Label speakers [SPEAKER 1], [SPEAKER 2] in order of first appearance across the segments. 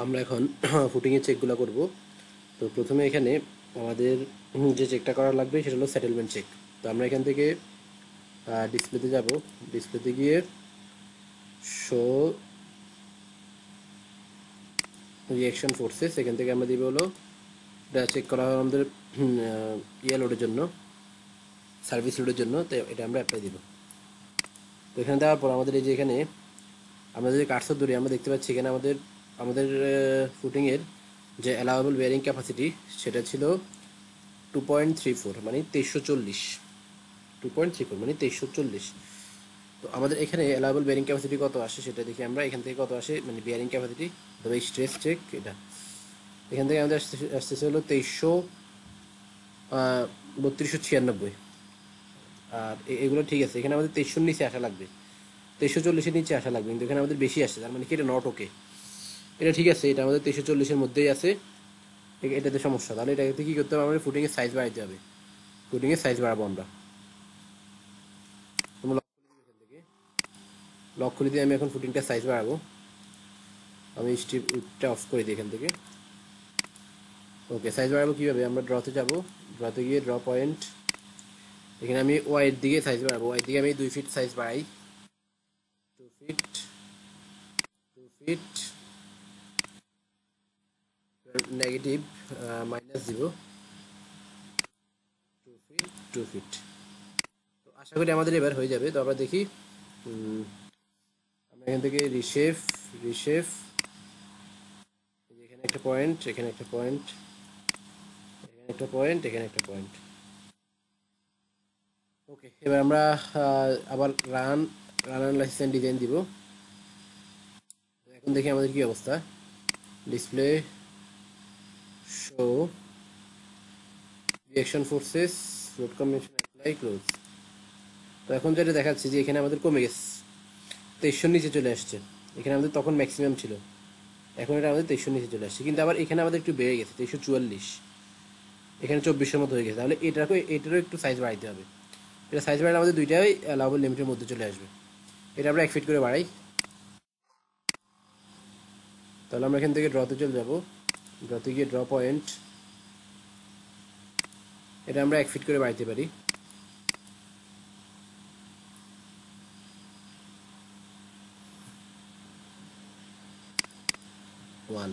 [SPEAKER 1] আমরা এখন ফুটিংয়ের চেকগুলো করব। তো প্রথমে এখানে আমাদের যে চেকটা করা লাগবে সেটা হলো সেটেলমেন্ট চেক। তো আমরা এখান থেকে ডিসপ্লেতে যাব। ডিসপ্লেতে গিয়ে শো রিঅ্যাকশন ফোর্সেস, এখান থেকে আমরা দিব হলো এটা চেক করা হয় আমাদের লোডের জন্য, সার্ভিস লোডের জন্য। তো এটা আমরা অ্যাপ্লাই দিব। তো এখানে দেওয়ার পর আমাদের এই যে এখানে আমরা যদি কার্সর ধরি আমরা দেখতে পাচ্ছি এখানে আমাদের আমাদের ফুটিংয়ের যে অ্যালাউয়েবল বেয়ারিং ক্যাপাসিটি সেটা ছিল 2.34 মানে 2340। 2.34 মানে 2340। তো আমাদের এখানে অ্যালাউয়েবল বেয়ারিং ক্যাপাসিটি কত আসে সেটা দেখি আমরা। এখান থেকে কত আসে মানে বেয়ারিং ক্যাপাসিটি অথবা স্ট্রেস চেক, এটা এখান থেকে আমাদের আসতেছে হলো 3296। আর এগুলো ঠিক আছে, এখানে আমাদের 2300 নিচে আসা লাগবে, 2340-এর নিচে আসা লাগবে, কিন্তু এখানে আমাদের বেশি আসছে, তার মানে কি এটা নট ওকে। এটা ঠিক আছে, এটা আমাদের 2340-এর মধ্যেই আছে, এটাতে সমস্যা। তাহলে এটাতে কী করতে হবে, আমাদের ফুটিংয়ের সাইজ বাড়াইতে হবে। ফুটিংয়ের সাইজ বাড়াবো আমরা। তোমরা লক খুলে দিয়ে আমি এখন ফুটিংটার সাইজ বাড়াবো। আমি স্ট্রিপটা অফ করে দিই এখান থেকে। ওকে, সাইজ বাড়াবো কীভাবে, আমরা ড্রতে যাব। ড্রতে গিয়ে ড্র পয়েন্ট, এখানে আমি ওয়াইয়ের দিকে সাইজ বাড়াবো। ওয়াইয়ের দিকে আমি 2 ফিট সাইজ বাড়াই। 2 feet, 2 feet, negative -0, 2 feet, 2 feet. তো আশা করি আমাদের এবার হয়ে যাবে। তো আমরা দেখি, আমরা এখান থেকে রিশেফ, রিশেফ, এখানে একটা পয়েন্ট, এখানে একটা পয়েন্ট, এখানে একটা পয়েন্ট, এখানে একটা পয়েন্ট। ওকে, এবার আমরা আবার রান অ্যানালাইসিস এন্ড ডিজাইন দিব। এখন দেখি আমাদের কি অবস্থা। Display, show reaction forces, load combination apply, close. তো এখন যেটা দেখাচ্ছে যে এখানে আমাদের কমে গেছে, 2300 নিচে চলে আসছে। এখানে আমাদের তখন ম্যাক্সিমাম ছিল, এখন এটা আমাদের 2300 নিচে চলে আসছে। কিন্তু আবার এখানে আমাদের একটু বেড়ে গেছে, 2344, এখানে 2400 মতো হয়ে গেছে। তাহলে এটারও একটু সাইজ বাড়াইতে হবে। এটা সাইজ বাড়ালে আমাদের দুইটাই অ্যালাউবল লিমিটের মধ্যে চলে আসবে। এটা আমরা 1 ফিট করে বাড়াই। তাহলে আমরা এখান থেকে ড্রতে চলে যাব। ড্রতে গিয়ে ড্র পয়েন্ট, এটা আমরা 1 ফিট করে বাড়াইতে পারি। ওয়ান,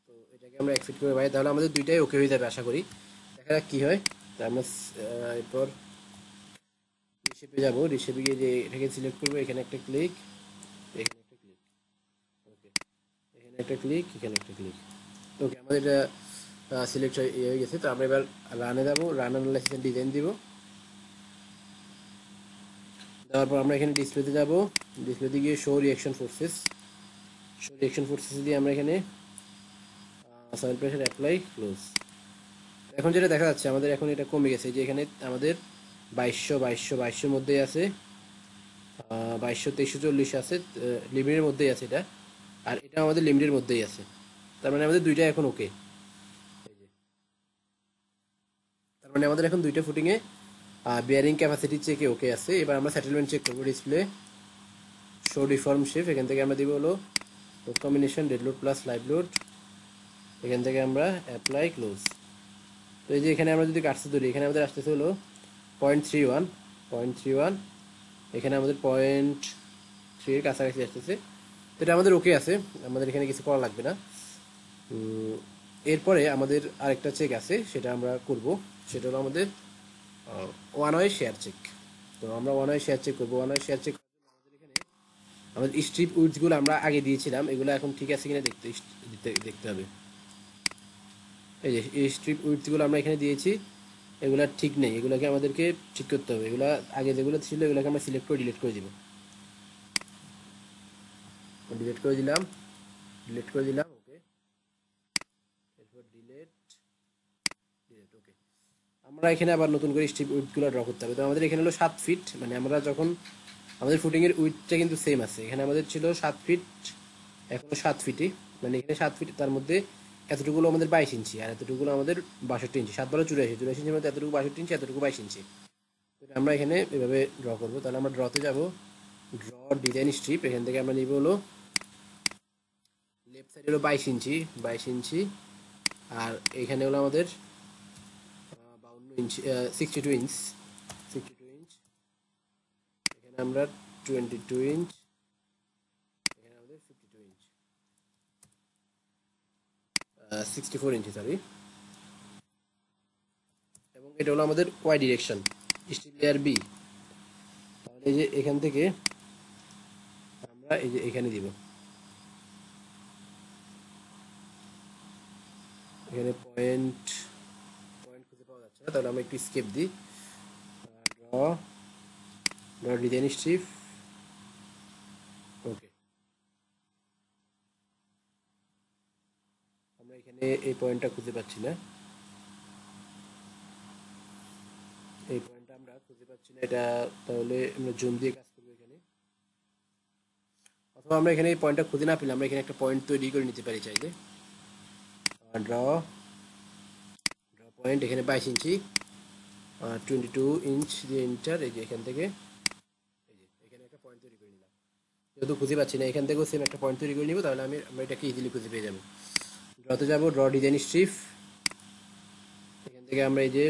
[SPEAKER 1] তো এটাকে আমরা 1 ফিট করে বাড়াই। তাহলে আমাদের দুইটাই ওকে হয়ে যাবে আশা করি। দেখা যাক কী হয়। তা আমরা এরপর রিশেপে যাব। রিশেপে গিয়ে যে এটাকে সিলেক্ট করবো, এখানে একটা ক্লিক, এখানে একটা ক্লিক, ওকে, এখানে একটা ক্লিক, এখানে একটা ক্লিক। ওকে, আমাদের এটা সিলেক্ট হয়ে গেছে। তো আমরা এবার রানে যাবো, রান অ্যানালাইসিস এন্ড ডিজাইন দিব। দেওয়ার পর আমরা এখানে ডিসপ্লেতে যাব। ডিসপ্লেতে গিয়ে show reaction forces, show reaction forces দিয়ে আমরা এখানে সয়েল প্রেশার অ্যাপ্লাই, ক্লোজ। এখন যেটা দেখা যাচ্ছে আমাদের এখন এটা কমে গেছে, যে এখানে আমাদের 2200 মধ্যেই আছে, 2200-2340 আছে, লিমিটের মধ্যেই আছে এটা। আর এটা আমাদের লিমিটের মধ্যেই আছে, তার মানে আমাদের দুইটা এখন ওকে। তার মানে আমাদের এখন দুইটা ফুটিংয়ে বিয়ারিং ক্যাপাসিটি চেকে ওকে আছে। এবার আমরা সেটেলমেন্ট চেক করবো। ডিসপ্লে, শো ডিফর্ম শেপ, এখান থেকে আমরা দিব হলো load combination dead load plus live load, এখান থেকে আমরা অ্যাপ্লাই, ক্লোজ। তো এই যে এখানে আমরা যদি কাটতে ধরি, এখানে আমাদের আসতেছে হলো 0.31, 0.31, এখানে আমাদের 0.3 এর কাছাকাছি আসতেছে। তো এটা আমাদের ওকে আছে, আমাদের এখানে কিছু করা লাগবে না। এরপরে আমাদের আরেকটা চেক আছে, সেটা আমরা করব। সেটা হলো আমাদের ওয়ান ওয়ে শেয়ার চেক। তো আমরা ওয়ান ওয়ে শেয়ার চেক করবো। ওয়ান ওয়ে শেয়ার চেক আমাদের এখানে আমাদের স্ট্রিপ উইডসগুলো আমরা আগে দিয়েছিলাম, এগুলো এখন ঠিক আছে কিনা দেখতে হবে। এই যে এই স্ট্রিপ উইডসগুলো আমরা এখানে দিয়েছি, এগুলো ঠিক নেই, এগুলোকে আমাদেরকে ঠিক করতে হবে। এগুলো আগে যেগুলো ছিল এগুলোকে আমরা সিলেক্ট করে ডিলিট করে দিব। ডিলিট করে দিলাম, ডিলিট করে দিলাম, ওকে। এরপর ডিলিট, ডিলিট, ওকে। আমরা এখানে আবার নতুন করে স্ট্রিপ উইডগুলো ড্র করতে হবে। তো আমাদের এখানে হলো 7 ফিট, মানে আমরা যখন আমাদের ফুটিংয়ের উইডটা কিন্তু সেম আছে। এখানে আমাদের ছিল 7 ফিট, এখনো 7 ফিটই, মানে এখানে 7 ফিট, তার মধ্যে এতটুকুলো আমাদের 22 ইঞ্চি আর এতটুকুলো আমাদের 62 ইঞ্চি। 7 12 84, 84 ইঞ্চির মধ্যে এতটুকু 62 ইঞ্চি, এতটুকু 22 ইঞ্চি। তো এটা আমরা এখানে এভাবে ড্র করব। তাহলে আমরা ড্রতে যাব, ড্র ডিজাইন স্ট্রিপ, এখান থেকে আমরা নিব হলো লেফট সাইড হলো 22 ইঞ্চি, 22 ইঞ্চি, আর এখানে হলো আমাদের 52 ইঞ্চি, 62 ইঞ্চ, 62 ইঞ্চ, এখানে আমরা 22 ইঞ্চ, এখানে আমাদের 52 ইঞ্চ, 64 ইঞ্চি সরি। এবং এটা হলো আমাদের Y direction, strip layer B. তাহলে এই যে এখান থেকে আমরা এই যে এখানে দিব, এখানে পয়েন্ট পয়েন্ট খুঁজে পাওয়া যাচ্ছে না, তাহলে আমরা একটু স্কেপ দিই, ড্র ড্র ডিজাইন স্ট্রিপ, ওকে। আমরা এখানে এই পয়েন্টটা খুঁজে পাচ্ছি না, এই পয়েন্টটা আমরা খুঁজে পাচ্ছি না, এটা তাহলে আমরা জুম দিয়ে কাজ করবো এখানে। অথবা আমরা এখানে এই পয়েন্টটা খুঁজে না পেলে আমরা এখানে একটা পয়েন্ট তৈরি করে নিতে পারি চাইলে। ড্র ড্র পয়েন্ট, এখানে 22 ইঞ্চি, 22 ইঞ্চ দিয়ে ইন্টার, এই যে এখান থেকে এই যে এখানে একটা পয়েন্ট তৈরি করে নিলাম। যেহেতু খুঁজে পাচ্ছি না, এখান থেকেও সেম একটা পয়েন্ট তৈরি করে নিব, তাহলে আমরা এটাকে ইজিলি খুঁজে পেয়ে যাবো। ড্রতে যাব, ড্র ডিজাইন স্ট্রিপ, এখান থেকে আমরা এই যে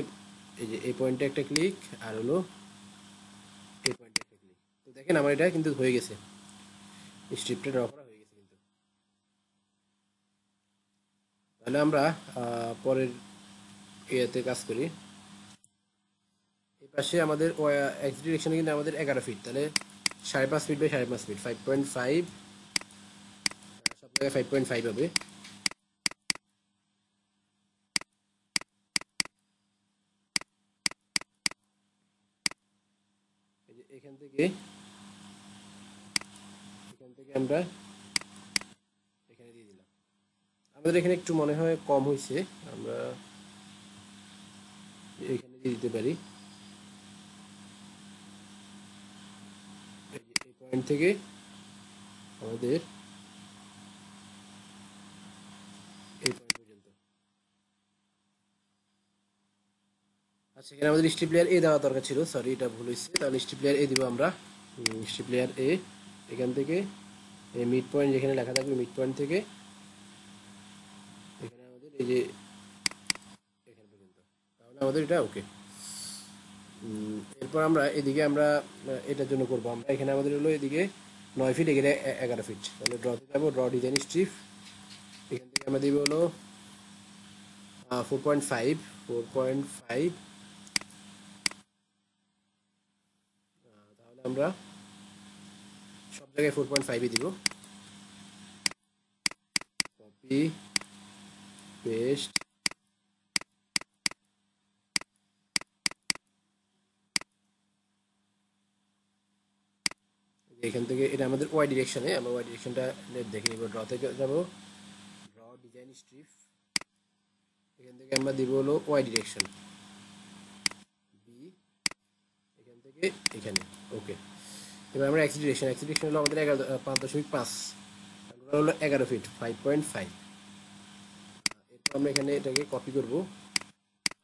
[SPEAKER 1] এই পয়েন্টে একটা ক্লিক, আর হলো এই পয়েন্টে একটা ক্লিক। তো দেখেন আমার এটা কিন্তু হয়ে গেছে, স্ট্রিপটা ড্র করা হয়ে গেছে কিন্তু। তাহলে আমরা পরের ইয়েতে কাজ করি। এই পাশে আমাদের এক্স ডিরেকশনে কিন্তু আমাদের 11 ফিট, তাহলে 5.5 ফিট বাই 5.5 ফিট, 5.5, সব জায়গায় 5.5 হবে। এই যে এখান থেকে আমরা এখানে দিয়ে দিলাম। আমাদের এখানে একটু মনে হয় কম হয়েছে, আমরা এখানে দিয়ে দিতে পারি। এই পয়েন্ট থেকে আমাদের এই পয়েন্ট পর্যন্ত। আচ্ছা, এখানে আমাদের স্ট্রিপ লেয়ার এ দেওয়া দরকার ছিল, সরি এটা ভুল হয়েছে। তাহলে স্ট্রিপ লেয়ার এ দিব আমরা, স্ট্রিপ লেয়ার এ, এখান থেকে এই মিড পয়েন্ট যেখানে লেখা থাকবে, মিড পয়েন্ট থেকে এখানে আমাদের এই যে এখানে পর্যন্ত। তাহলে আমাদের এটা ওকে। এরপর আমরা এদিকে আমরা এটার জন্য করবো, আমরা এখানে আমাদের হলো এদিকে 9 ফিট, এখানে 11 ফিট। তাহলে ড্রতে যাবো, ড্র ডিজাইন স্ট্রিপ, এখান থেকে আমরা দিব হলো 4.5, 4.5। তাহলে আমরা সব জায়গায় 4.5-ই দিব, কপি পেস্ট। এখান থেকে এটা আমাদের ওয়াই ডিরেকশনে, আমরা ওয়াই ডিরেকশনটা দেখে নিব। ড্রতে যাব, ড্র ডিজাইন স্ট্রিপ, এখান থেকে আমরা দিব হলো ওয়াই ডিরেকশন বি, এখান থেকে এখানে ওকে। এবার আমরা এক্স ডিরেকশন, এক্স ডিরেকশন হলো আমাদের 5.5, হলো 11 ফিট, 5.5। এরপর আমরা এখানে এটাকে কপি করব,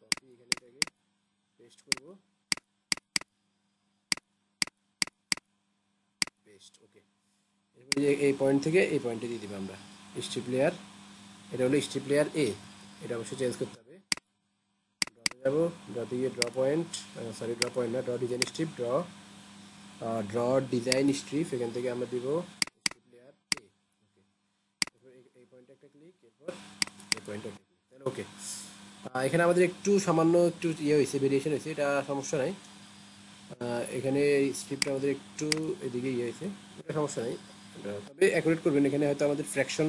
[SPEAKER 1] কপি, এখানে এটাকে পেস্ট করব, পেস্ট, ওকে। এরপর এই পয়েন্ট থেকে এই পয়েন্টে দিয়ে দিব আমরা স্ট্রিপ লেয়ার, এটা হলো স্ট্রিপ লেয়ার এ, এটা অবশ্যই চেঞ্জ করতে হবে। ড্রতে যাব, ড্রতে গিয়ে draw point, sorry draw point না, draw design strip, draw design strip, এখান থেকে আমরা দিব স্ট্রিপ লেয়ার এ, ওকে। এরপর এই পয়েন্টে একটা ক্লিক, এরপর এই পয়েন্টে একটা ক্লিক, তাহলে ওকে। এখানে আমাদের একটু সামান্য একটু ইয়ে হয়েছে, ভেরিয়েশন হয়েছে, এটা সমস্যা নাই। এখানে স্ট্রিপটা আমাদের একটু এদিকে ইয়ে হয়েছে, এটা সমস্যা নেই, তবে অ্যাকুরেট করবেন। এখানে হয়তো আমাদের ফ্র্যাকশন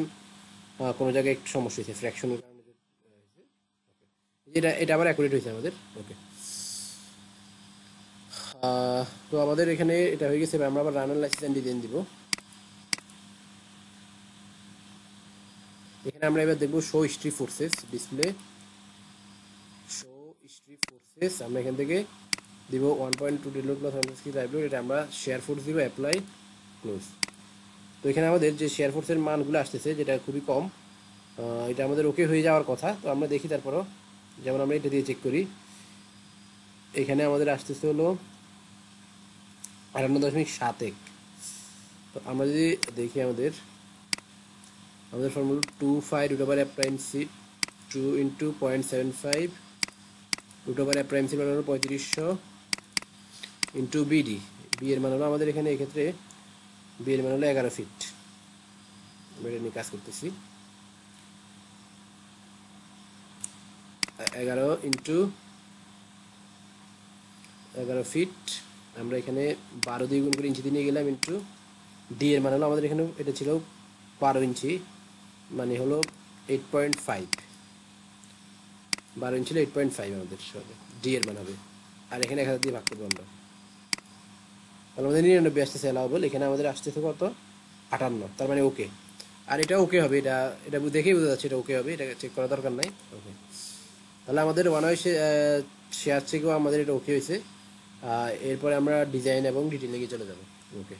[SPEAKER 1] কোনো জায়গায় একটু সমস্যা হয়েছে, ফ্র্যাকশনের কারণে হয়েছে, ওকে। এটা আবার অ্যাকুরেট হয়েছে আমাদের, ওকে। তো আমাদের এখানে এটা হয়ে গেছে, আমরা আবার রান অ্যানালাইসিস অ্যান্ড ডিজাইন দিব। এখানে আমরা এবার দেখবো show strip forces display, show strip forces, আমরা এখান থেকে দিব 1.2 ডেডলোড প্লাস 160 লাইভ লোড, এটা আমরা শেয়ার ফোর্স দিব, অ্যাপ্লাই, ক্লোজ। তো এখানে আমাদের যে শেয়ার ফোর্সের মানগুলো আসতেছে, যেটা খুবই কম, এটা আমাদের ওকে হয়ে যাওয়ার কথা। তো আমরা দেখি তারপরও, যেমন আমরা এটা দিয়ে চেক করি, এখানে আমাদের আসতেছে হলো 58.71। তো আমরা যদি দেখি আমাদের ফর্মুলা 2 5 √f'(c) 2 × 0.75 √f'(c) মানে হলো 3500 ইন্টু বিডি। বি এর মান হলো আমাদের এখানে এক্ষেত্রে বি এর মান হলো 11 ফিট। এটা নিয়ে কাজ করতেছি 11 ইন্টু 11 ফিট। আমরা এখানে 12 দিয়ে গুণ করে ইঞ্চি দিয়ে নিয়ে গেলাম ইন্টু ডি এর মান হলো আমাদের এখানে এটা ছিল 12 ইঞ্চি, মানে হলো 8.5। 12 ইঞ্চি হলো 8.5 আমাদের ডি এর মান হবে। আর এখানে 1000 দিয়ে ভাগ করবো আমরা, তাহলে আমাদের 99 আসতেছে অ্যালাউবল। এখানে আমাদের আসতেছে কত 58, তার মানে ওকে। আর এটা ওকে হবে, এটা এটা দেখেই বোঝা যাচ্ছে এটা ওকে হবে, এটা চেক করার দরকার নাই। ওকে, তাহলে আমাদের ওয়ান ওয়ে শেয়ার থেকেও আমাদের এটা ওকে হয়েছে। এরপরে আমরা ডিজাইন এবং ডিটেইলে গিয়ে চলে যাব। ওকে।